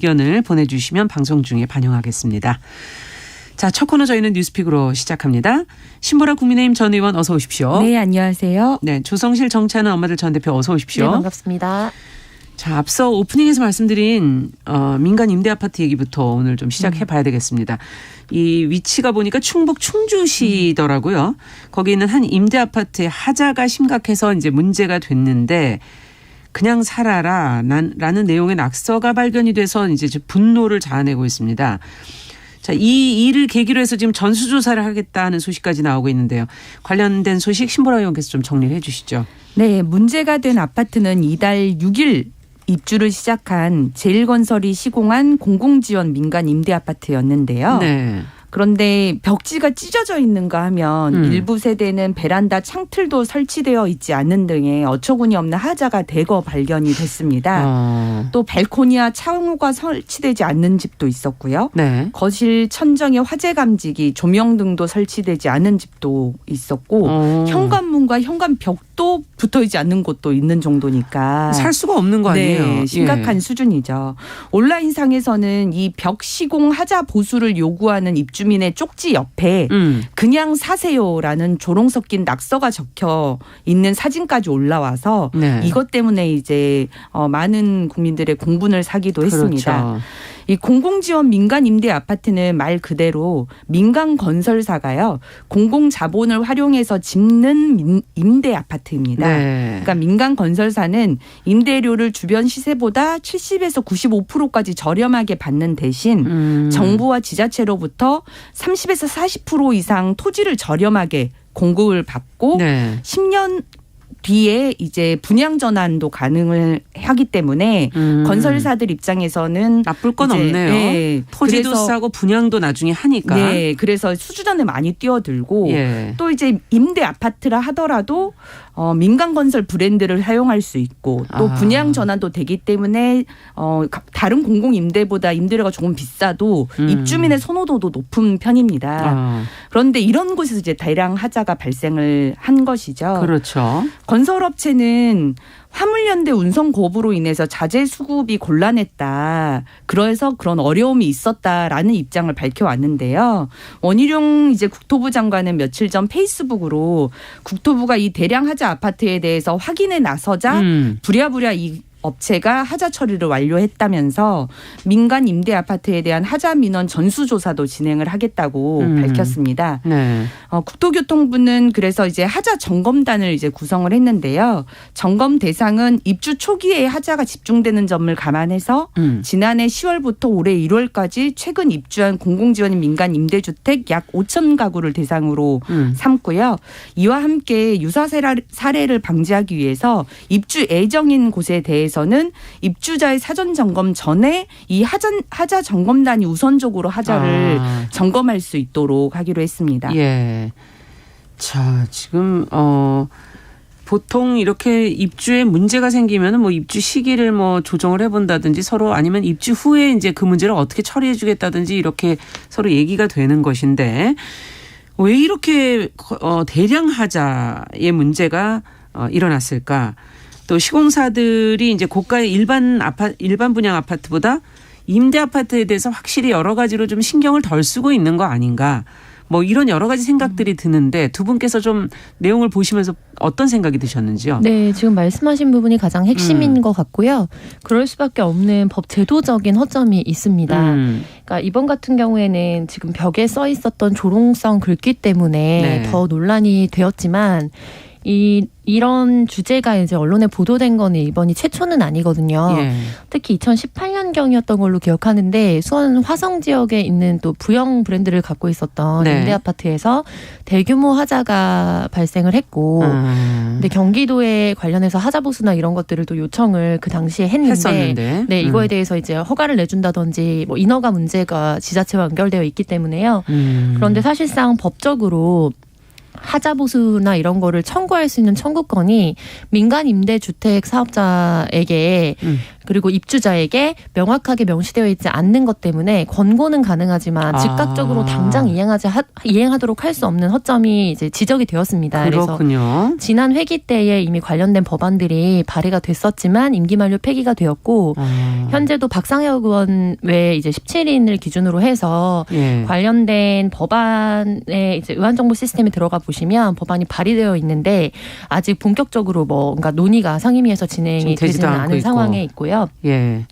의견을 보내주시면 방송 중에 반영하겠습니다. 자, 첫 코너 저희는 뉴스픽으로 시작합니다. 신보라 국민의힘 전 의원 어서 오십시오. 네, 안녕하세요. 네, 조성실 정치하는 엄마들 전 대표 어서 오십시오. 네, 반갑습니다. 자, 앞서 오프닝에서 말씀드린 민간 임대아파트 얘기부터 오늘 좀 시작해 봐야 되겠습니다. 이 위치가 보니까 충북 충주시더라고요. 거기 있는 한 임대아파트의 하자가 심각해서 이제 문제가 됐는데 그냥 살아라 라는 내용의 낙서가 발견이 돼서 이제 분노를 자아내고 있습니다. 자, 이 일을 계기로 해서 지금 전수조사를 하겠다는 소식까지 나오고 있는데요. 관련된 소식 신보라 의원께서 좀 정리를 해 주시죠. 네, 문제가 된 아파트는 이달 6일 입주를 시작한 제일건설이 시공한 공공지원 민간 임대아파트였는데요. 네. 그런데 벽지가 찢어져 있는가 하면 일부 세대는 베란다 창틀도 설치되어 있지 않는 등의 어처구니 없는 하자가 대거 발견이 됐습니다. 또 발코니와 창호가 설치되지 않는 집도 있었고요. 네. 거실 천정에 화재 감지기, 조명 등도 설치되지 않은 집도 있었고 현관문과 현관벽도 붙어있지 않는 곳도 있는 정도니까 살 수가 없는 거 아니에요? 네, 심각한 예. 수준이죠. 온라인상에서는 이 벽 시공 하자 보수를 요구하는 입주민의 쪽지 옆에 그냥 사세요라는 조롱 섞인 낙서가 적혀 있는 사진까지 올라와서 네. 이것 때문에 이제 많은 국민들의 공분을 사기도 했습니다. 그렇죠. 이 공공지원 민간 임대 아파트는 말 그대로 민간 건설사가요. 공공 자본을 활용해서 짓는 임대 아파트입니다. 네. 그러니까 민간 건설사는 임대료를 주변 시세보다 70에서 95%까지 저렴하게 받는 대신 정부와 지자체로부터 30에서 40% 이상 토지를 저렴하게 공급을 받고 네. 10년 뒤에 이제 분양 전환도 가능을 하기 때문에 건설사들 입장에서는 나쁠 건 이제, 없네요. 네, 토지도 그래서, 싸고 분양도 나중에 하니까. 네, 그래서 수주전에 많이 뛰어들고 예. 또 이제 임대 아파트라 하더라도 민간 건설 브랜드를 사용할 수 있고 또 분양 전환도 되기 때문에 다른 공공 임대보다 임대료가 조금 비싸도 입주민의 선호도도 높은 편입니다. 그런데 이런 곳에서 이제 대량 하자가 발생을 한 것이죠. 그렇죠. 건설업체는 화물연대 운송 거부로 인해서 자재 수급이 곤란했다. 그래서 그런 어려움이 있었다라는 입장을 밝혀왔는데요. 원희룡 이제 국토부 장관은 며칠 전 페이스북으로 국토부가 이 대량 하자 아파트에 대해서 확인에 나서자 부랴부랴 이 업체가 하자 처리를 완료했다면서 민간 임대 아파트에 대한 하자 민원 전수조사도 진행을 하겠다고 밝혔습니다. 네. 국토교통부는 그래서 이제 하자 점검단을 이제 구성을 했는데요. 점검 대상은 입주 초기에 하자가 집중되는 점을 감안해서 지난해 10월부터 올해 1월까지 최근 입주한 공공지원 민간 임대주택 약 5천 가구를 대상으로 삼고요. 이와 함께 유사 사례를 방지하기 위해서 입주 예정인 곳에 대해서는 입주자의 사전 점검 전에 이 하자 점검단이 우선적으로 하자를 점검할 수 있도록 하기로 했습니다. 예. 자, 지금 보통 이렇게 입주에 문제가 생기면은 뭐 입주 시기를 뭐 조정을 해본다든지 서로 아니면 입주 후에 이제 그 문제를 어떻게 처리해주겠다든지 이렇게 서로 얘기가 되는 것인데 왜 이렇게 대량 하자의 문제가 일어났을까? 또 시공사들이 이제 고가의 일반 분양 아파트보다 임대 아파트에 대해서 확실히 여러 가지로 좀 신경을 덜 쓰고 있는 거 아닌가. 뭐 이런 여러 가지 생각들이 드는데 두 분께서 좀 내용을 보시면서 어떤 생각이 드셨는지요? 네, 지금 말씀하신 부분이 가장 핵심인 것 같고요. 그럴 수밖에 없는 법 제도적인 허점이 있습니다. 그러니까 이번 같은 경우에는 지금 벽에 써 있었던 조롱성 글귀 때문에 네. 더 논란이 되었지만 이런 주제가 이제 언론에 보도된 거는 이번이 최초는 아니거든요. 예. 특히 2018년경이었던 걸로 기억하는데 수원 화성 지역에 있는 또 부영 브랜드를 갖고 있었던 네. 임대 아파트에서 대규모 하자가 발생을 했고 근데 경기도에 관련해서 하자 보수나 이런 것들을 또 요청을 그 당시에 했는데 네, 이거에 대해서 이제 허가를 내준다든지 뭐 인허가 문제가 지자체와 연결되어 있기 때문에요. 그런데 사실상 법적으로 하자 보수나 이런 거를 청구할 수 있는 청구권이 민간 임대주택 사업자에게 그러니까 그리고 입주자에게 명확하게 명시되어 있지 않는 것 때문에 권고는 가능하지만 즉각적으로 당장 이행하도록 할 수 없는 허점이 이제 지적이 되었습니다. 그렇군요. 그래서 지난 회기 때에 이미 관련된 법안들이 발의가 됐었지만 임기 만료 폐기가 되었고 현재도 박상혁 의원 외에 이제 17인을 기준으로 해서 예. 관련된 법안에 이제 의안 정보 시스템에 들어가 보시면 법안이 발의되어 있는데 아직 본격적으로 뭔가 논의가 상임위에서 진행이 되지는 않은 상황에 있고요. 예.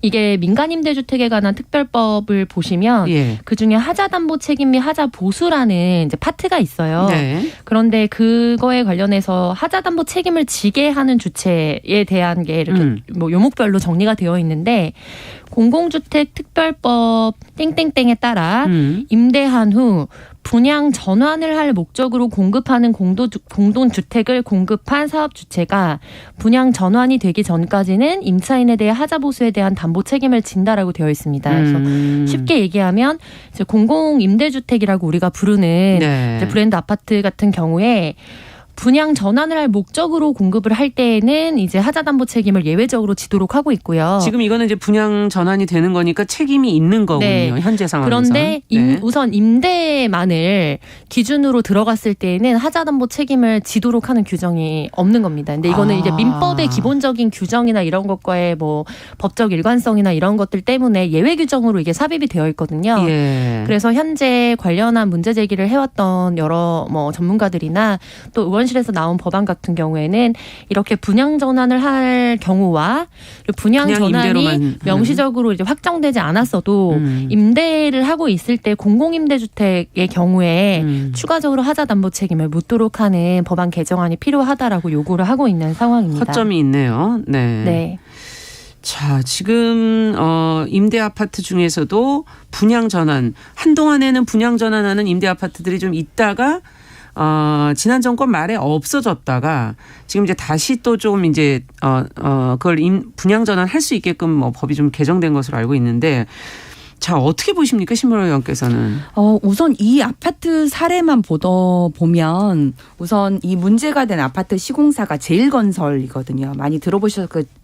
이게 민간임대주택에 관한 특별법을 보시면 예. 그중에 하자담보 책임 및 하자보수라는 이제 파트가 있어요. 네. 그런데 그거에 관련해서 하자담보 책임을 지게 하는 주체에 대한 게 이렇게 뭐 요목별로 정리가 되어 있는데 공공주택 특별법 땡땡땡에 따라 임대한 후 분양 전환을 할 목적으로 공급하는 공동주택을 공급한 사업주체가 분양 전환이 되기 전까지는 임차인에 대해 하자보수에 대한 담보 책임을 진다라고 되어 있습니다. 그래서 쉽게 얘기하면 이제 공공임대주택이라고 우리가 부르는 네. 이제 브랜드 아파트 같은 경우에 분양 전환을 할 목적으로 공급을 할 때에는 이제 하자담보 책임을 예외적으로 지도록 하고 있고요. 지금 이거는 이제 분양 전환이 되는 거니까 책임이 있는 거군요. 네. 현재 상황에서. 그런데 네. 우선 임대만을 기준으로 들어갔을 때에는 하자담보 책임을 지도록 하는 규정이 없는 겁니다. 근데 이거는 이제 민법의 기본적인 규정이나 이런 것과의 뭐 법적 일관성이나 이런 것들 때문에 예외 규정으로 이게 삽입이 되어 있거든요. 예. 그래서 현재 관련한 문제 제기를 해왔던 여러 뭐 전문가들이나 또 의원실에서 나온 법안 같은 경우에는 이렇게 분양 전환을 할 경우와 분양 전환이 명시적으로 이제 확정되지 않았어도 임대를 하고 있을 때 공공임대주택의 경우에 추가적으로 하자담보 책임을 묻도록 하는 법안 개정안이 필요하다라고 요구를 하고 있는 상황입니다. 허점이 있네요. 네. 네. 자, 지금 임대 아파트 중에서도 분양 전환, 한동안에는 분양 전환하는 임대 아파트들이 좀 있다가 지난 정권 말에 없어졌다가 지금 이제 다시 또 좀 이제 그걸 분양 전환 할 수 있게끔 뭐 법이 좀 개정된 것으로 알고 있는데, 자, 어떻게 보십니까, 신보라 의원께서는? 우선 이 아파트 사례만 보면 우선 이 문제가 된 아파트 시공사가 제일건설이거든요. 많이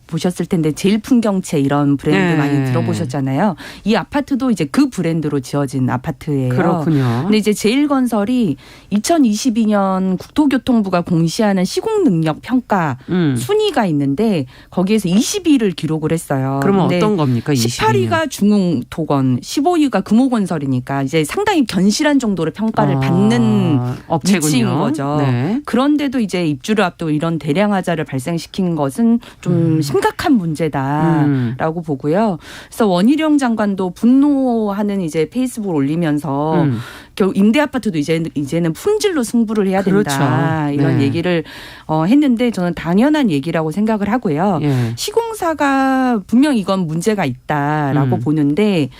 보셨을 텐데 제일풍경채 이런 브랜드 네. 많이 들어보셨잖아요. 이 아파트도 이제 그 브랜드로 지어진 아파트예요. 그렇군요. 근데 이제 제일건설이 2022년 국토교통부가 공시하는 시공능력 평가 순위가 있는데 거기에서 22위를 기록을 했어요. 그러면 어떤 겁니까? 18위가 중흥토건, 15위가 금호건설이니까 이제 상당히 견실한 정도로 평가를 받는 위치인 거죠. 네. 그런데도 이제 입주를 앞두고 이런 대량 하자를 발생시킨 것은 좀 심각한 문제다라고 보고요. 그래서 원희룡 장관도 분노하는 이제 페이스북을 올리면서 결국 임대 아파트도 이제는 품질로 승부를 해야 된다. 그렇죠. 이런 네. 얘기를 했는데 저는 당연한 얘기라고 생각을 하고요. 예. 시공사가 분명 이건 문제가 있다라고 보는데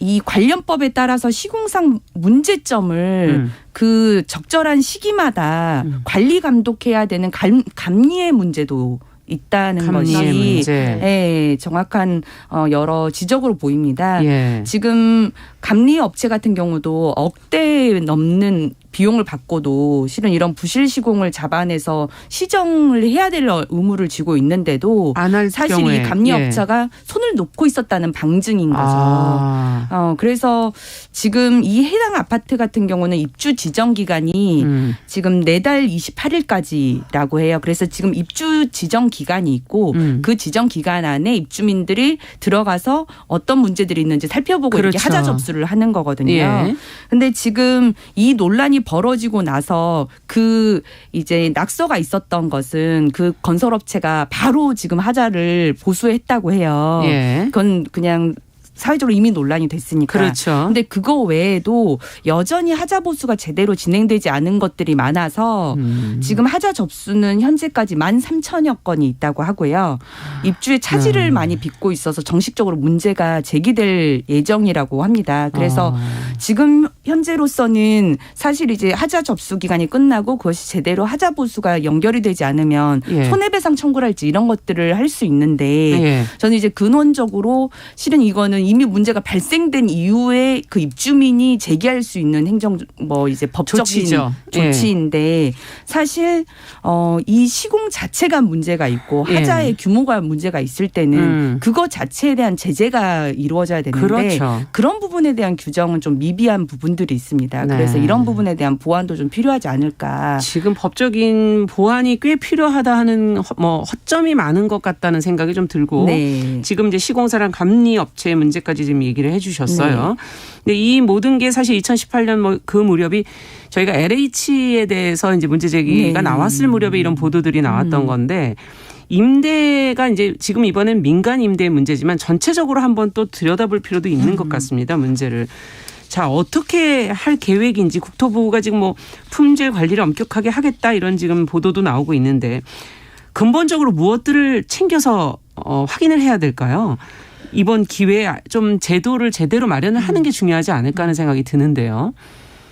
이 관련법에 따라서 시공상 문제점을 그 적절한 시기마다 관리 감독해야 되는 감리의 문제도 있다는 것이 예, 정확한 여러 지적으로 보입니다. 예. 지금 감리 업체 같은 경우도 억대 넘는 비용을 받고도 실은 이런 부실 시공을 잡아내서 시정을 해야 될 의무를 지고 있는데도 사실 경우에. 이 감리 업체가 손을 놓고 있었다는 방증인 거죠. 그래서 지금 이 해당 아파트 같은 경우는 입주 지정 기간이 지금 내달 28일까지라고 해요. 그래서 지금 입주 지정 기간이 있고 그 지정 기간 안에 입주민들이 들어가서 어떤 문제들이 있는지 살펴보고 그렇죠. 이렇게 하자 접수를 하는 거거든요. 그런데 지금 이 논란이 벌어지고 나서 그 이제 낙서가 있었던 것은 그 건설업체가 바로 지금 하자를 보수했다고 해요. 그건 그냥 사회적으로 이미 논란이 됐으니까. 그렇죠. 근데 그거 외에도 여전히 하자 보수가 제대로 진행되지 않은 것들이 많아서 지금 하자 접수는 현재까지 13,000여 건이 있다고 하고요. 입주의 차질을 많이 빚고 있어서 정식적으로 문제가 제기될 예정이라고 합니다. 그래서 지금 현재로서는 사실 이제 하자 접수 기간이 끝나고 그것이 제대로 하자 보수가 연결이 되지 않으면 예. 손해배상 청구를 할지 이런 것들을 할 수 있는데 예. 저는 이제 근원적으로 실은 이거는 이미 문제가 발생된 이후에 그 입주민이 제기할 수 있는 행정 이제 법적인 조치인데 예. 사실 이 시공 자체가 문제가 있고 하자의 예. 규모가 문제가 있을 때는 그거 자체에 대한 제재가 이루어져야 되는데 그렇죠. 그런 부분에 대한 규정은 좀 미비한 부분들이 있습니다. 네. 그래서 이런 부분에 대한 보완도 좀 필요하지 않을까. 지금 법적인 보완이 꽤 필요하다 하는 허점이 많은 것 같다는 생각이 좀 들고 네. 지금 이제 시공사랑 감리 업체의 문제까지 지금 얘기를 해 주셨어요. 네. 근데 이 모든 게 사실 2018년 그 무렵이 저희가 LH에 대해서 이제 문제 제기가 네. 나왔을 무렵에 이런 보도들이 나왔던 건데 임대가 이제 지금 이번엔 민간 임대의 문제지만 전체적으로 한번 또 들여다볼 필요도 있는 것 같습니다. 문제를. 자, 어떻게 할 계획인지 국토부가 지금 품질 관리를 엄격하게 하겠다 이런 지금 보도도 나오고 있는데 근본적으로 무엇들을 챙겨서 확인을 해야 될까요? 이번 기회에 좀 제도를 제대로 마련을 하는 게 중요하지 않을까 하는 생각이 드는데요.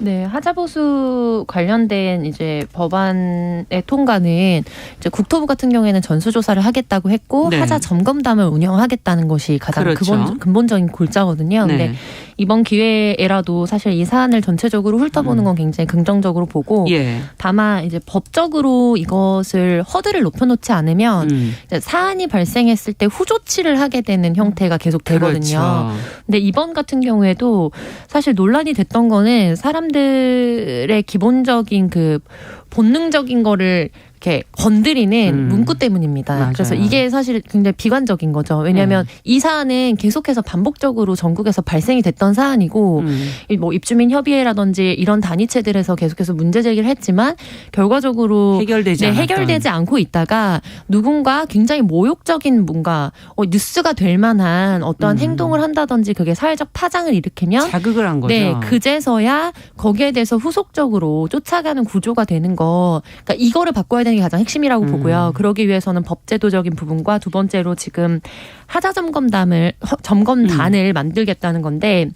네, 하자보수 관련된 이제 법안의 통과는 이제 국토부 같은 경우에는 전수조사를 하겠다고 했고 네. 하자 점검단을 운영하겠다는 것이 가장 그렇죠. 근본적인 골자거든요. 네. 근데 이번 기회에라도 사실 이 사안을 전체적으로 훑어보는 건 굉장히 긍정적으로 보고 예. 다만 이제 법적으로 이것을 허들을 높여놓지 않으면 이제 사안이 발생했을 때 후조치를 하게 되는 형태가 계속 되거든요. 그렇죠. 근데 이번 같은 경우에도 사실 논란이 됐던 거는 사람들의 기본적인 그 본능적인 거를 이렇게 건드리는 문구 때문입니다. 맞아요. 그래서 이게 사실 굉장히 비관적인 거죠. 왜냐하면 이 사안은 계속해서 반복적으로 전국에서 발생이 됐던 사안이고 입주민 협의회라든지 이런 단위체들에서 계속해서 문제 제기를 했지만 결과적으로 해결되지 않고 있다가 누군가 굉장히 모욕적인 뭔가 뉴스가 될 만한 어떠한 행동을 한다든지 그게 사회적 파장을 일으키면 자극을 한 거죠. 네, 그제서야 거기에 대해서 후속적으로 쫓아가는 구조가 되는 거. 그러니까 이거를 바꿔야 되는 게 가장 핵심이라고 보고요. 그러기 위해서는 법제도적인 부분과 두 번째로 지금 하자 점검단을 만들겠다는 건데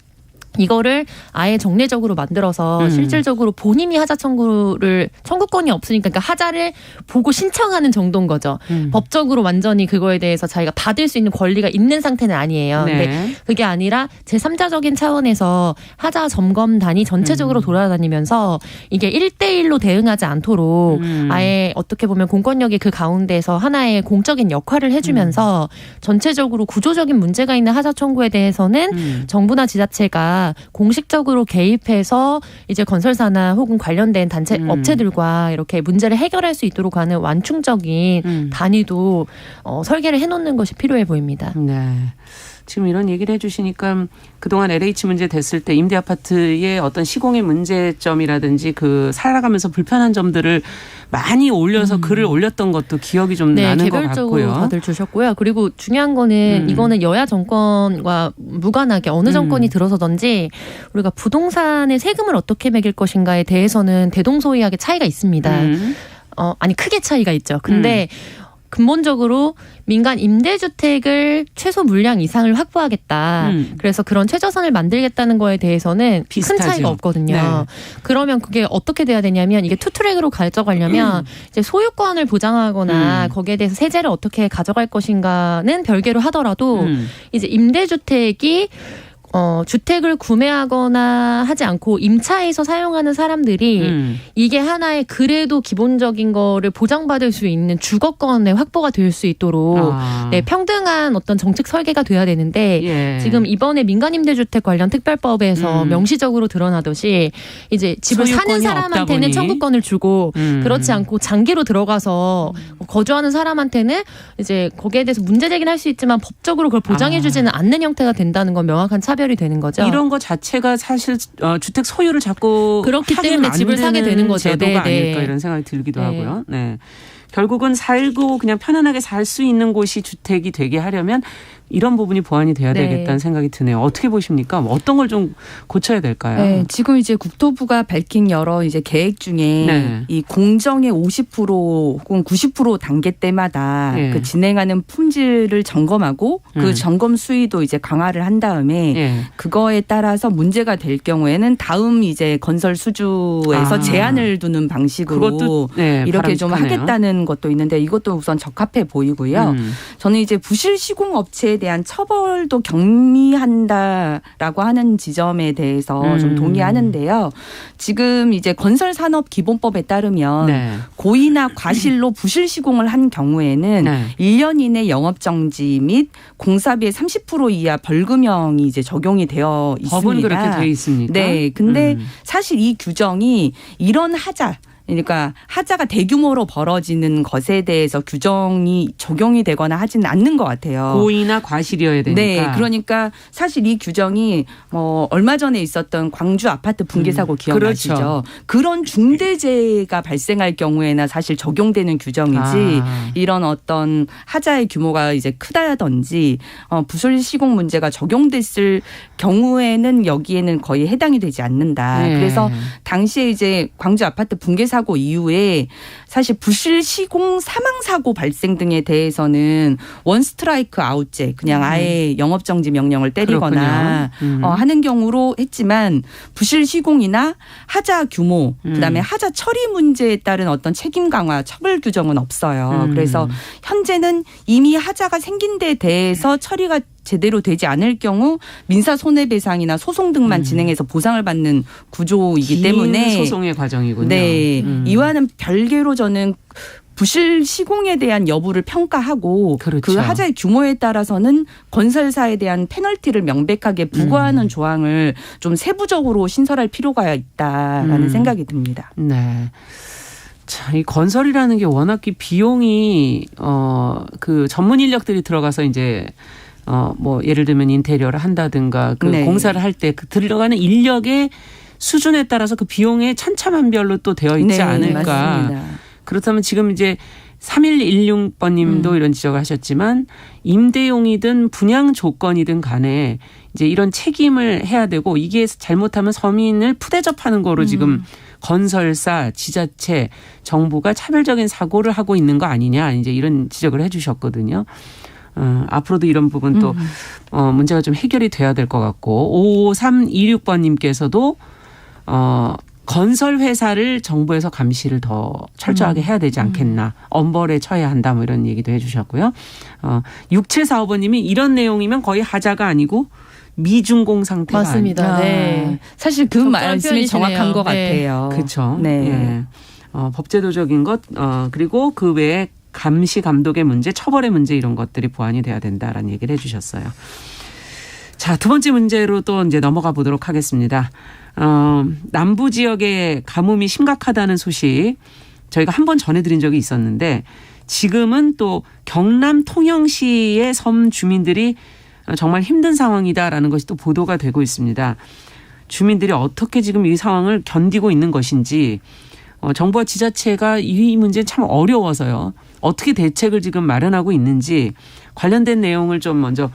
이거를 아예 정례적으로 만들어서 실질적으로 본인이 하자 청구권이 없으니까 그러니까 하자를 보고 신청하는 정도인 거죠. 법적으로 완전히 그거에 대해서 자기가 받을 수 있는 권리가 있는 상태는 아니에요. 네. 근데 그게 아니라 제3자적인 차원에서 하자 점검단이 전체적으로 돌아다니면서 이게 1대1로 대응하지 않도록 아예 어떻게 보면 공권력이 그 가운데에서 하나의 공적인 역할을 해주면서 전체적으로 구조적인 문제가 있는 하자 청구에 대해서는 정부나 지자체가 공식적으로 개입해서 이제 건설사나 혹은 관련된 단체 업체들과 이렇게 문제를 해결할 수 있도록 하는 완충적인 단위도 설계를 해놓는 것이 필요해 보입니다. 네. 지금 이런 얘기를 해주시니까 그동안 LH 문제 됐을 때 임대아파트의 어떤 시공의 문제점이라든지 그 살아가면서 불편한 점들을 많이 올려서 글을 올렸던 것도 기억이 좀 나는 것 같고요. 개별적으로 다들 주셨고요. 그리고 중요한 거는 이거는 여야 정권과 무관하게 어느 정권이 들어서든지 우리가 부동산의 세금을 어떻게 매길 것인가에 대해서는 대동소이하게 차이가 있습니다. 아니 크게 차이가 있죠. 근데 근본적으로 민간 임대주택을 최소 물량 이상을 확보하겠다. 그래서 그런 최저선을 만들겠다는 거에 대해서는 비슷하죠. 큰 차이가 없거든요. 네. 그러면 그게 어떻게 돼야 되냐면 이게 투트랙으로 가져가려면 이제 소유권을 보장하거나 거기에 대해서 세제를 어떻게 가져갈 것인가는 별개로 하더라도 이제 임대주택이 주택을 구매하거나 하지 않고 임차해서 사용하는 사람들이 이게 하나의 그래도 기본적인 거를 보장받을 수 있는 주거권의 확보가 될 수 있도록 네, 평등한 어떤 정책 설계가 돼야 되는데 예. 지금 이번에 민간임대주택 관련 특별법에서 명시적으로 드러나듯이 이제 집을 사는 사람한테는 청구권을 주고 그렇지 않고 장기로 들어가서 거주하는 사람한테는 이제 거기에 대해서 문제 제기는 할 수 있지만 법적으로 그걸 보장해주지는 않는 형태가 된다는 건 명확한 차별 이 되는 거죠. 이런 거 자체가 사실 주택 소유를 자꾸 그렇기 때문에 집을 사게 되는 거죠. 제도가 아닐까 이런 생각이 들기도 하고요. 네. 결국은 살고 그냥 편안하게 살 수 있는 곳이 주택이 되게 하려면 이런 부분이 보완이 돼야 네. 되겠다는 생각이 드네요. 어떻게 보십니까? 어떤 걸 좀 고쳐야 될까요? 네, 지금 이제 국토부가 밝힌 여러 이제 계획 중에 네. 이 공정의 50% 혹은 90% 단계 때마다 네. 그 진행하는 품질을 점검하고 그 점검 수위도 이제 강화를 한 다음에 네. 그거에 따라서 문제가 될 경우에는 다음 이제 건설 수주에서 제한을 두는 방식으로 그것도, 네, 이렇게 좀 바람직하네요. 하겠다는 것도 있는데 이것도 우선 적합해 보이고요. 저는 이제 부실 시공 업체에 대한 처벌도 경미한다라고 하는 지점에 대해서 좀 동의하는데요. 지금 이제 건설산업기본법에 따르면 네. 고의나 과실로 부실 시공을 한 경우에는 네. 1년 이내 영업정지 및 공사비의 30% 이하 벌금형이 이제 적용이 되어 있습니다. 법은 그렇게 돼 있습니까? 네. 근데 사실 이 규정이 이런 하자 그러니까 하자가 대규모로 벌어지는 것에 대해서 규정이 적용이 되거나 하지는 않는 것 같아요. 고의나 과실이어야 되니까. 네, 그러니까 사실 이 규정이 얼마 전에 있었던 광주 아파트 붕괴 사고 기억나시죠? 그렇죠. 그런 중대재해가 발생할 경우에나 사실 적용되는 규정이지 이런 어떤 하자의 규모가 이제 크다든지 부실 시공 문제가 적용됐을 경우에는 여기에는 거의 해당이 되지 않는다. 네. 그래서 당시에 이제 광주 아파트 붕괴 사고 이후에 사실 부실 시공 사망 사고 발생 등에 대해서는 원 스트라이크 아웃제 그냥 아예 영업정지 명령을 때리거나 하는 경우로 했지만 부실 시공이나 하자 규모 그다음에 하자 처리 문제에 따른 어떤 책임 강화 처벌 규정은 없어요. 그래서 현재는 이미 하자가 생긴 데 대해서 처리가 제대로 되지 않을 경우 민사 손해배상이나 소송 등만 진행해서 보상을 받는 구조이기 때문에 소송의 과정이군요. 네, 이와는 별개로 저는 부실 시공에 대한 여부를 평가하고 그렇죠. 그 하자의 규모에 따라서는 건설사에 대한 페널티를 명백하게 부과하는 조항을 좀 세부적으로 신설할 필요가 있다라는 생각이 듭니다. 네. 자, 이 건설이라는 게 워낙 비용이 그 전문 인력들이 들어가서 이제 뭐 예를 들면 인테리어를 한다든가 그 네. 공사를 할 때 그 들어가는 인력의 수준에 따라서 그 비용에 천차만별로 또 되어 있지 네, 않을까. 맞습니다. 그렇다면 지금 이제 3116번님도 이런 지적을 하셨지만 임대용이든 분양 조건이든 간에 이제 이런 책임을 해야 되고 이게 잘못하면 서민을 푸대접하는 거로 지금 건설사, 지자체, 정부가 차별적인 사고를 하고 있는 거 아니냐 이제 이런 지적을 해 주셨거든요. 앞으로도 이런 부분 또 문제가 좀 해결이 돼야 될 것 같고 5326번님께서도 건설 회사를 정부에서 감시를 더 철저하게 해야 되지 않겠나. 엄벌에 처해야 한다 뭐 이런 얘기도 해 주셨고요. 6745번님이 이런 내용이면 거의 하자가 아니고 미준공 상태가 맞습니다. 네. 사실 그 말씀이 정확한 것 네. 같아요. 그렇죠. 네. 예. 법제도적인 것 그리고 그 외에 감시 감독의 문제, 처벌의 문제 이런 것들이 보완이 돼야 된다라는 얘기를 해 주셨어요. 자, 두 번째 문제로 또 이제 넘어가 보도록 하겠습니다. 남부 지역의 가뭄이 심각하다는 소식 저희가 한 번 전해드린 적이 있었는데 지금은 또 경남 통영시의 섬 주민들이 정말 힘든 상황이다라는 것이 또 보도가 되고 있습니다. 주민들이 어떻게 지금 이 상황을 견디고 있는 것인지 정부와 지자체가 이 문제 참 어려워서요. 어떻게 대책을 지금 마련하고 있는지 관련된 내용을 좀 먼저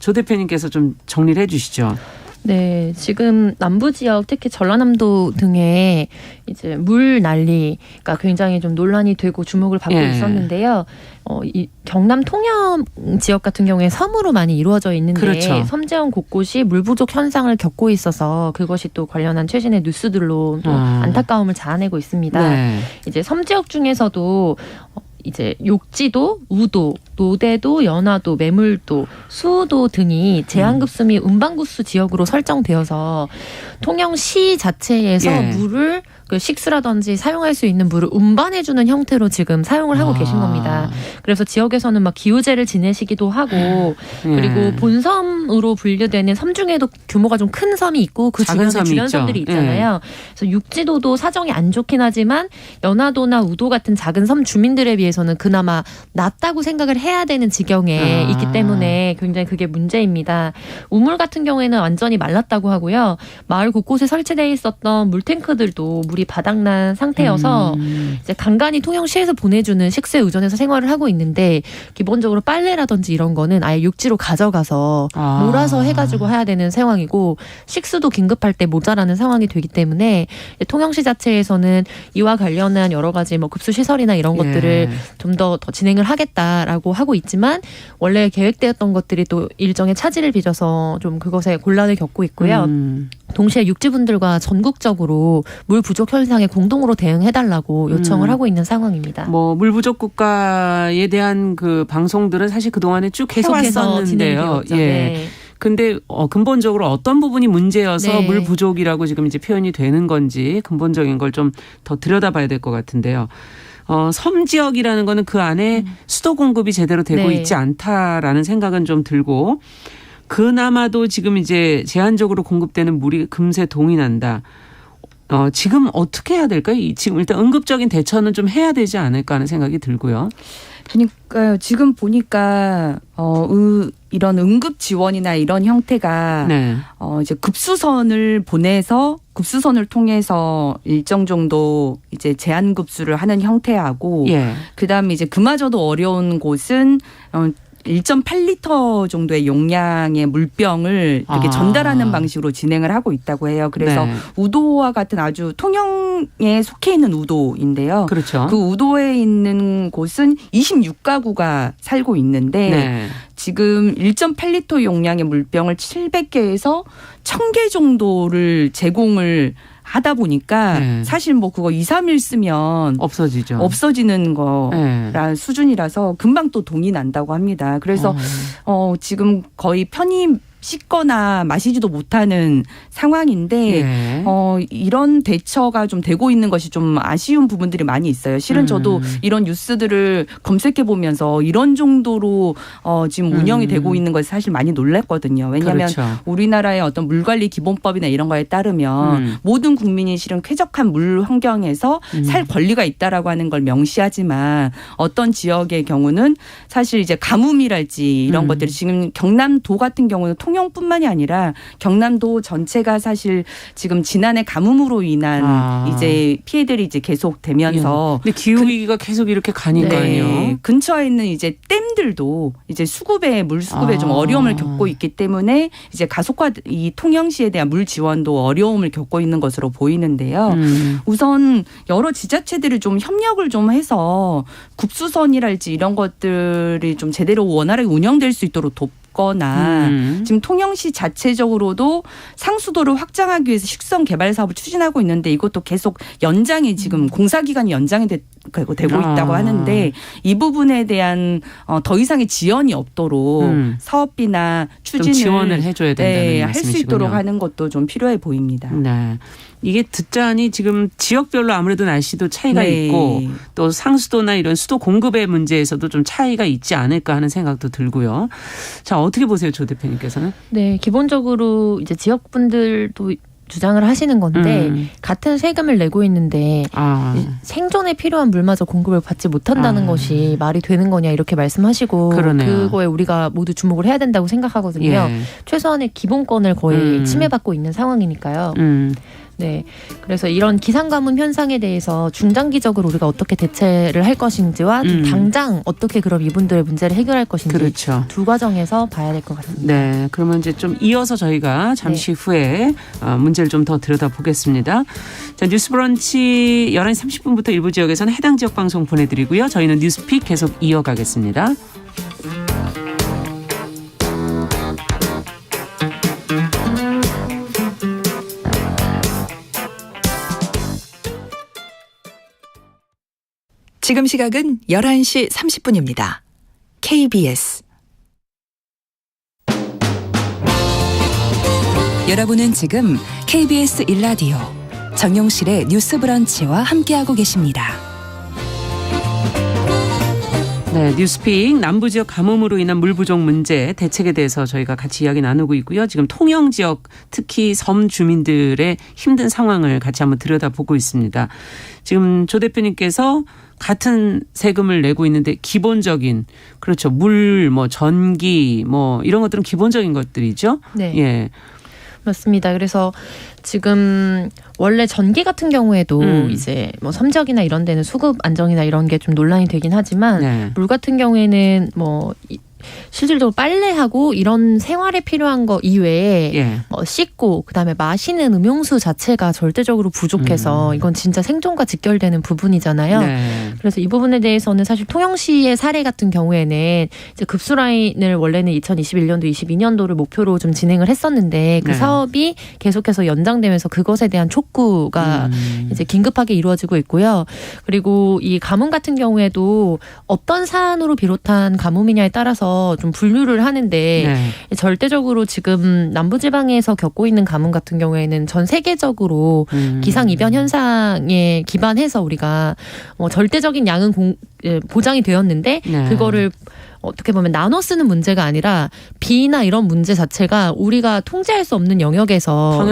조 대표님께서 좀 정리를 해 주시죠. 네, 지금 남부 지역 특히 전라남도 등에 이제 물 난리가 굉장히 좀 논란이 되고 주목을 받고 있었는데요. 이 경남 통영 지역 같은 경우에 섬으로 많이 이루어져 있는데 그렇죠. 섬 곳곳이 물 부족 현상을 겪고 있어서 그것이 또 관련한 최신의 뉴스들로 또 안타까움을 자아내고 있습니다. 네. 이제 섬 지역 중에서도 이제 욕지도, 우도, 노대도, 연화도, 매물도, 수우도 등이 제한급수 및 운반급수 지역으로 설정되어서 통영시 자체에서 물을 그 식수라든지 사용할 수 있는 물을 운반해주는 형태로 지금 사용을 하고 계신 겁니다. 그래서 지역에서는 막 기우제를 지내시기도 하고 그리고 본섬으로 분류되는 섬 중에도 규모가 좀 큰 섬이 있고 그 주변에 주변 섬들이 있잖아요. 그래서 육지도도 사정이 안 좋긴 하지만 연화도나 우도 같은 작은 섬 주민들에 비해서는 그나마 낫다고 생각을 해야 되는 지경에 있기 때문에 굉장히 그게 문제입니다. 우물 같은 경우에는 완전히 말랐다고 하고요. 마을 곳곳에 설치되어 있었던 물탱크들도 물이 물이 바닥난 상태여서 이제 간간히 통영시에서 보내주는 식수에 의존해서 생활을 하고 있는데 기본적으로 빨래라든지 이런 거는 아예 육지로 가져가서 몰아서 해가지고 해야 되는 상황이고 식수도 긴급할 때 모자라는 상황이 되기 때문에 통영시 자체에서는 이와 관련한 여러 가지 뭐 급수 시설이나 이런 것들을 좀 더 진행을 하겠다라고 하고 있지만 원래 계획되었던 것들이 또 일정의 차질을 빚어서 좀 그것에 곤란을 겪고 있고요. 동시에 육지분들과 전국적으로 물 부족 현상에 공동으로 대응해달라고 요청을 하고 있는 상황입니다. 뭐 물 부족 국가에 대한 그 방송들은 사실 그 동안에 쭉 해왔었는데요. 예. 네. 근데 근본적으로 어떤 부분이 문제여서 물 부족이라고 지금 이제 표현이 되는 건지 근본적인 걸 좀 더 들여다봐야 될 것 같은데요. 섬 지역이라는 거는 그 안에 수도 공급이 제대로 되고 있지 않다라는 생각은 좀 들고 그나마도 지금 이제 제한적으로 공급되는 물이 금세 동이 난다. 지금 어떻게 해야 될까요? 지금 일단 응급적인 대처는 좀 해야 되지 않을까 하는 생각이 들고요. 그러니까요. 지금 보니까 이런 응급 지원이나 이런 형태가 이제 급수선을 보내서 급수선을 통해서 일정 정도 이제 제한 급수를 하는 형태하고 그다음에 이제 그마저도 어려운 곳은 1.8리터 정도의 용량의 물병을 이렇게 전달하는 방식으로 진행을 하고 있다고 해요. 그래서 우도와 같은 아주 통영에 속해 있는 우도인데요. 그렇죠. 그 우도에 있는 곳은 26가구가 살고 있는데 지금 1.8리터 용량의 물병을 700개에서 1000개 정도를 제공을 하다 보니까 사실 뭐 그거 2, 3일 쓰면 없어지는 거라 수준이라서 금방 또 동이 난다고 합니다. 그래서 지금 거의 편히 씻거나 마시지도 못하는 상황인데 이런 대처가 좀 되고 있는 것이 좀 아쉬운 부분들이 많이 있어요. 실은 저도 이런 뉴스들을 검색해 보면서 이런 정도로 지금 운영이 되고 있는 것에 사실 많이 놀랐거든요. 왜냐하면 우리나라의 어떤 물관리 기본법이나 이런 거에 따르면 모든 국민이 실은 쾌적한 물 환경에서 살 권리가 있다라고 하는 걸 명시하지만 어떤 지역의 경우는 사실 이제 가뭄이랄지 이런 것들이 지금 경남도 같은 경우는 통영뿐만이 아니라 경남도 전체가 사실 지금 지난해 가뭄으로 인한 이제 피해들이 이제 계속 되면서 근데 기후 위기가 계속 이렇게 가니까요. 근처에 있는 이제 댐들도 이제 물 수급에 좀 어려움을 겪고 있기 때문에 이제 가속화 이 통영시에 대한 물 지원도 어려움을 겪고 있는 것으로 보이는데요. 우선 여러 지자체들이 좀 협력을 좀 해서 급수선이랄지 이런 것들이 좀 제대로 원활하게 운영될 수 있도록 거나 지금 통영시 자체적으로도 상수도를 확장하기 위해서 식수선 개발 사업을 추진하고 있는데 이것도 계속 연장이 지금 공사 기간이 연장이 되고 있다고 하는데 이 부분에 대한 더 이상의 지연이 없도록 사업비나 추진을 지원을 해줘야 된다는 할 수 있도록 하는 것도 좀 필요해 보입니다. 네. 이게 듣자니 지금 지역별로 아무래도 날씨도 차이가 있고 또 상수도나 이런 수도 공급의 문제에서도 좀 차이가 있지 않을까 하는 생각도 들고요. 자, 어떻게 보세요, 조 대표님께서는? 네, 기본적으로 이제 지역분들도 주장을 하시는 건데 같은 세금을 내고 있는데 생존에 필요한 물마저 공급을 받지 못한다는 것이 말이 되는 거냐 이렇게 말씀하시고 그거에 우리가 모두 주목을 해야 된다고 생각하거든요. 최소한의 기본권을 거의 침해받고 있는 상황이니까요. 네, 그래서 이런 기상가뭄 현상에 대해서 중장기적으로 우리가 어떻게 대체를 할 것인지와 당장 어떻게 그럼 이분들의 문제를 해결할 것인지 두 과정에서 봐야 될 것 같습니다. 네, 그러면 이제 좀 이어서 저희가 잠시 후에 문제를 좀 더 들여다보겠습니다. 자, 뉴스브런치 11시 30분부터 일부 지역에서는 해당 지역 방송 보내드리고요. 저희는 뉴스픽 계속 이어가겠습니다. 지금 시각은 11시 30분입니다. KBS 여러분은 지금 KBS 1라디오 정용실의 뉴스 브런치와 함께하고 계십니다. 네, 뉴스픽 남부지역 가뭄으로 인한 물 부족 문제 대책에 대해서 저희가 같이 이야기 나누고 있고요. 지금 통영 지역 특히 섬 주민들의 힘든 상황을 같이 한번 들여다보고 있습니다. 지금 조 대표님께서 같은 세금을 내고 있는데 기본적인 물, 전기 이런 것들은 기본적인 것들이죠. 네. 예. 맞습니다. 그래서 지금 원래 전기 같은 경우에도 이제 뭐 섬지역이나 이런 데는 수급 안정이나 이런 게 좀 논란이 되긴 하지만 네. 물 같은 경우에는 뭐 실질적으로 빨래하고 이런 생활에 필요한 거 이외에 예. 뭐 씻고 그다음에 마시는 음용수 자체가 절대적으로 부족해서 이건 진짜 생존과 직결되는 부분이잖아요. 네. 그래서 이 부분에 대해서는 사실 통영시의 사례 같은 경우에는 이제 급수라인을 원래는 2021년도, 22년도를 목표로 좀 진행을 했었는데 그 네. 사업이 계속해서 연장되면서 그것에 대한 촉구가 이제 긴급하게 이루어지고 있고요. 그리고 이 가뭄 같은 경우에도 어떤 사안으로 비롯한 가뭄이냐에 따라서 좀 분류를 하는데 네. 절대적으로 지금 남부지방에서 겪고 있는 가뭄 같은 경우에는 전 세계적으로 기상이변 현상에 기반해서 우리가 절대적인 양은 보장이 되었는데 네. 그거를 어떻게 보면 나눠 쓰는 문제가 아니라 비나 이런 문제 자체가 우리가 통제할 수 없는 영역에서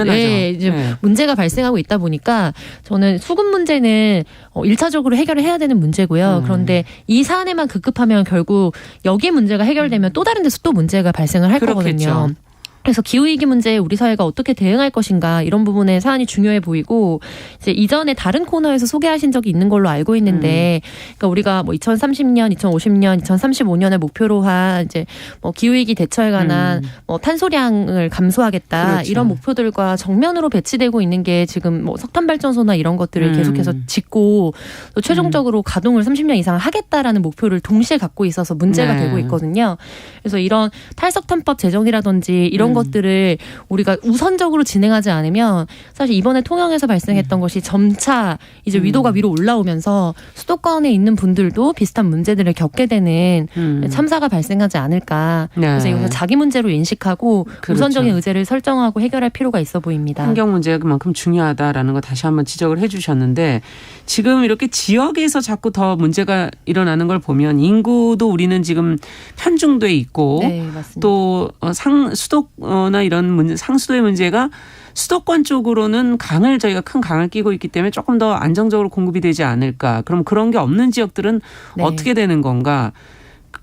이제 네. 문제가 발생하고 있다 보니까 저는 수급 문제는 1차적으로 해결을 해야 되는 문제고요. 그런데 이 사안에만 급급하면 결국 여기 문제가 해결되면 또 다른 데서 또 문제가 발생을 할 그렇겠죠. 거거든요. 그래서 기후위기 문제에 우리 사회가 어떻게 대응할 것인가 이런 부분에 사안이 중요해 보이고 이제 이전에 다른 코너에서 소개하신 적이 있는 걸로 알고 있는데 그러니까 우리가 뭐 2030년, 2050년, 2035년을 목표로 한 이제 뭐 기후위기 대처에 관한 뭐 탄소량을 감소하겠다 그렇죠. 이런 목표들과 정면으로 배치되고 있는 게 지금 뭐 석탄 발전소나 이런 것들을 계속해서 짓고 또 최종적으로 가동을 30년 이상 하겠다라는 목표를 동시에 갖고 있어서 문제가 네. 되고 있거든요. 그래서 이런 탈석탄법 제정이라든지 이런 것들을 우리가 우선적으로 진행하지 않으면 사실 이번에 통영에서 발생했던 것이 점차 이제 위도가 위로 올라오면서 수도권에 있는 분들도 비슷한 문제들을 겪게 되는 참사가 발생하지 않을까. 네. 그래서 이것을 자기 문제로 인식하고 그렇죠. 우선적인 의제를 설정하고 해결할 필요가 있어 보입니다. 환경 문제가 그만큼 중요하다라는 거 다시 한번 지적을 해 주셨는데 지금 이렇게 지역에서 자꾸 더 문제가 일어나는 걸 보면 인구도 우리는 지금 편중돼 있고 네, 또 수도나 이런 문제, 상수도의 문제가 수도권 쪽으로는 저희가 큰 강을 끼고 있기 때문에 조금 더 안정적으로 공급이 되지 않을까. 그럼 그런 게 없는 지역들은 네. 어떻게 되는 건가.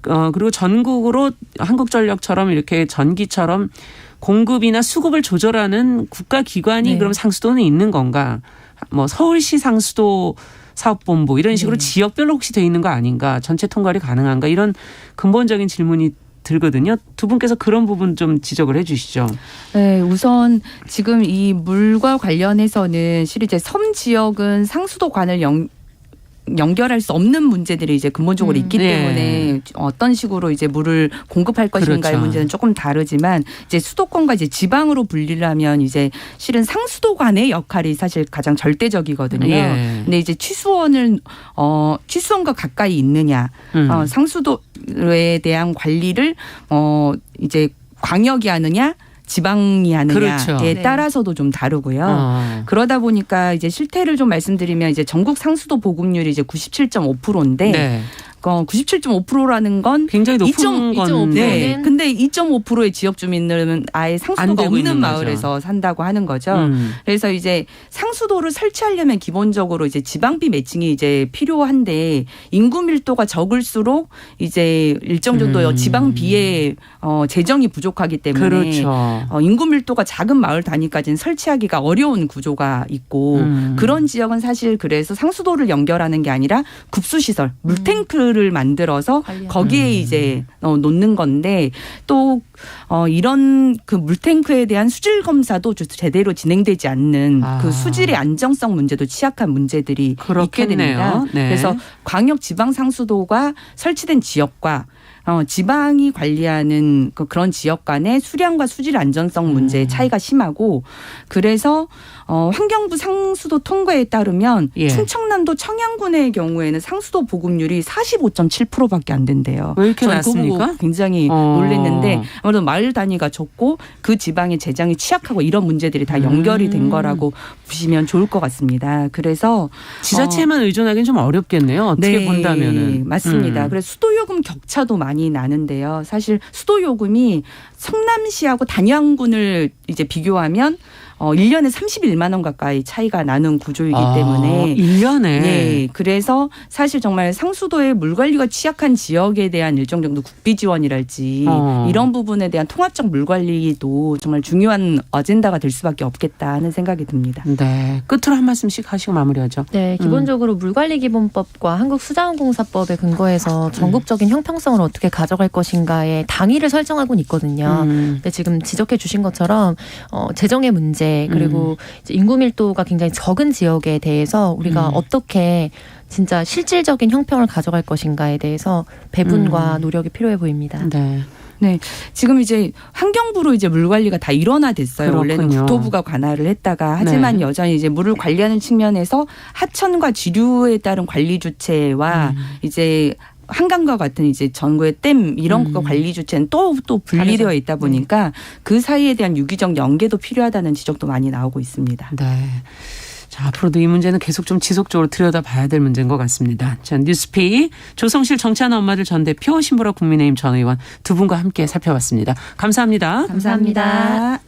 그리고 전국으로 한국전력처럼 이렇게 전기처럼 공급이나 수급을 조절하는 국가기관이 네. 그럼 상수도는 있는 건가. 뭐 서울시 상수도 사업본부 이런 식으로 지역별로 혹시 돼 있는 거 아닌가. 전체 통괄이 가능한가. 이런 근본적인 질문이 들거든요. 두 분께서 그런 부분 좀 지적을 해 주시죠. 네, 우선 지금 이 물과 관련해서는 실제 이제 섬 지역은 상수도관을 연결할 수 없는 문제들이 이제 근본적으로 있기 때문에 어떤 식으로 이제 물을 공급할 것인가의 그렇죠. 문제는 조금 다르지만 이제 수도권과 이제 지방으로 분리하면 이제 실은 상수도관의 역할이 사실 가장 절대적이거든요. 예. 근데 이제 취수원과 가까이 있느냐, 상수도에 대한 관리를 이제 광역이 하느냐. 지방이 하느냐에 그렇죠. 따라서도 좀 다르고요. 그러다 보니까 이제 실태를 좀 말씀드리면 이제 전국 상수도 보급률이 이제 97.5%인데 네. 97.5%라는 건 굉장히 높은 건데 네. 근데 2.5%의 지역 주민들은 아예 상수도가 없는 마을에서 산다고 하는 거죠. 그래서 이제 상수도를 설치하려면 기본적으로 이제 지방비 매칭이 이제 필요한데 인구 밀도가 적을수록 이제 일정 정도 지방비에 재정이 부족하기 때문에 그렇죠. 인구 밀도가 작은 마을 단위까지는 설치하기가 어려운 구조가 있고 그런 지역은 사실 그래서 상수도를 연결하는 게 아니라 급수시설, 물탱크를 만들어서 거기에 이제 놓는 건데 또 이런 그 물탱크에 대한 수질 검사도 제대로 진행되지 않는 그 수질의 안정성 문제도 취약한 문제들이 그렇겠네요. 있게 됩니다. 네. 그래서 광역 지방 상수도가 설치된 지역과 지방이 관리하는 그런 지역 간의 수량과 수질 안전성 문제의 차이가 심하고 그래서 환경부 상수도 통과에 따르면 충청남도 청양군의 경우에는 상수도 보급률이 45.7%밖에 안 된대요. 왜 이렇게 낮습니까? 굉장히 놀랐는데 아무래도 마을 단위가 적고 그 지방의 재정이 취약하고 이런 문제들이 다 연결이 된 거라고 보시면 좋을 것 같습니다. 그래서 지자체만 의존하기는 좀 어렵겠네요. 어떻게 본다면은. 맞습니다. 그래서 수도요금 격차도 많이 나는데요. 사실 수도요금이 성남시하고 단양군을 이제 비교하면 1년에 31만 원 가까이 차이가 나는 구조이기 때문에 1년에. 네, 그래서 사실 정말 상수도의 물 관리가 취약한 지역에 대한 일정 정도 국비 지원이랄지 이런 부분에 대한 통합적 물 관리도 정말 중요한 어젠다가 될 수밖에 없겠다 하는 생각이 듭니다. 네, 끝으로 한 말씀씩 하시고 마무리하죠. 네, 기본적으로 물관리기본법과 한국수자원공사법에 근거해서 전국적인 형평성을 어떻게 가져갈 것인가에 당위를 설정하고는 있거든요. 근데 지금 지적해 주신 것처럼 재정의 문제 그리고 이제 인구 밀도가 굉장히 적은 지역에 대해서 우리가 어떻게 진짜 실질적인 형평을 가져갈 것인가에 대해서 배분과 노력이 필요해 보입니다. 네. 네, 지금 이제 환경부로 이제 물 관리가 다 일원화됐어요. 그렇군요. 원래는 국토부가 관할을 했다가 하지만 여전히 이제 물을 관리하는 측면에서 하천과 지류에 따른 관리 주체와 이제 한강과 같은 이제 전국의 댐 이런 거 관리 주체는 또 분리되어 있다 보니까 그 사이에 대한 유기적 연계도 필요하다는 지적도 많이 나오고 있습니다. 네. 자, 앞으로도 이 문제는 계속 좀 지속적으로 들여다봐야 될 문제인 것 같습니다. 자, 뉴스피 조성실 정치하는 엄마들 전 대표 신보라 국민의힘 전 의원 두 분과 함께 살펴봤습니다. 감사합니다. 감사합니다.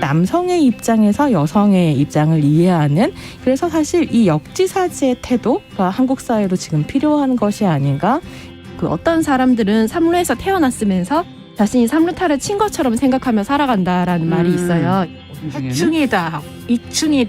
남성의 입장에서 여성의 입장을 이해하는 그래서 사실 이 역지사지의 태도가 한국 사회로 지금 필요한 것이 아닌가. 그 어떤 사람들은 삼루에서 태어났으면서 자신이 삼루타를 친 것처럼 생각하며 살아간다라는 말이 있어요. 중에는? 해충이다, 이충이다